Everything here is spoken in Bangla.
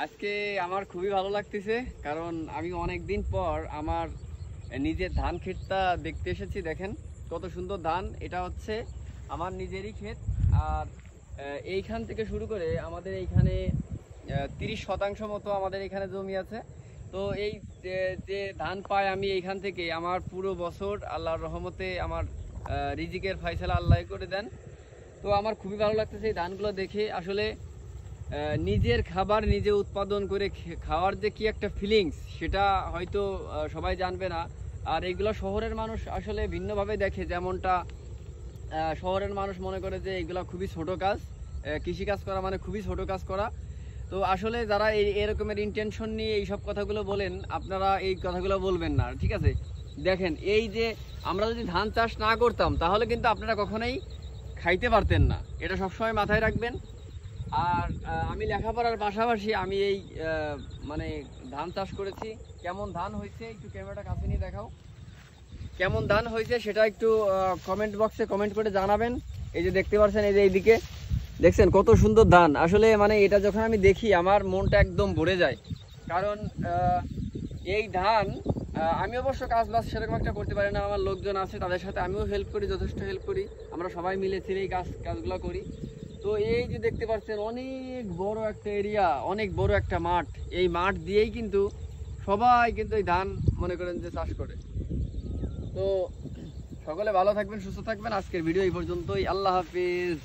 আজকে আমার খুবই ভালো লাগতেছে, কারণ আমি অনেক দিন পর আমার নিজের ধান ক্ষেতটা দেখতে এসেছি। দেখেন কত সুন্দর ধান। এটা হচ্ছে আমার নিজেরই ক্ষেত। আর এইখান থেকে শুরু করে আমাদের এইখানে 30% মতো আমাদের এখানে জমি আছে। তো এই যে ধান পাই আমি এইখান থেকে, আমার পুরো বছর আল্লাহর রহমতে আমার রিজিকের ফয়সালা আল্লাহ করে দেন। তো আমার খুবই ভালো লাগতেছে এই ধানগুলো দেখে। আসলে নিজের খাবার নিজে উৎপাদন করে খাওয়ার যে কি একটা ফিলিংস, সেটা হয়তো সবাই জানবে না। আর এইগুলো শহরের মানুষ আসলে ভিন্নভাবে দেখে। যেমনটা শহরের মানুষ মনে করে যে এইগুলো খুবই ছোট কাজ, কৃষিকাজ করা মানে খুবই ছোট কাজ করা। তো আসলে যারা এরকমের ইন্টেনশন নিয়ে এইসব কথাগুলো বলেন, আপনারা এই কথাগুলো বলবেন না, ঠিক আছে? দেখেন, এই যে আমরা যদি ধান চাষ না করতাম তাহলে কিন্তু আপনারা কখনোই খাইতে পারতেন না। এটা সবসময় মাথায় রাখবেন। আর আমি লেখাপড়ার পাশাপাশি আমি এই মানে ধান চাষ করেছি। কেমন ধান হয়েছে একটু ক্যামেরাটা কাছে নিয়ে দেখাও। কেমন ধান হয়েছে সেটা একটু কমেন্ট বক্সে কমেন্ট করে জানাবেন। এই যে দেখতে পাচ্ছেন, এই যে এইদিকে দেখছেন কত সুন্দর ধান। আসলে মানে এটা যখন আমি দেখি আমার মনটা একদম ভরে যায়। কারণ এই ধান আমি অবশ্য কাজ বাজ সেরকম একটা করতে পারি না, আমার লোকজন আছে, তাদের সাথে আমিও হেল্প করি, যথেষ্ট হেল্প করি। আমরা সবাই মিলে ছেলে এই কাজগুলো করি। তো এই যে দেখতে পাচ্ছেন অনেক বড় একটা এরিয়া, অনেক বড় একটা মাঠ। এই মাঠ দিয়েই কিন্তু সবাই কিন্তু এই ধান মনে করেন যে চাষ করে। তো সকলে ভালো থাকবেন, সুস্থ থাকবেন। আজকের ভিডিও এই পর্যন্তই। আল্লাহ হাফিজ।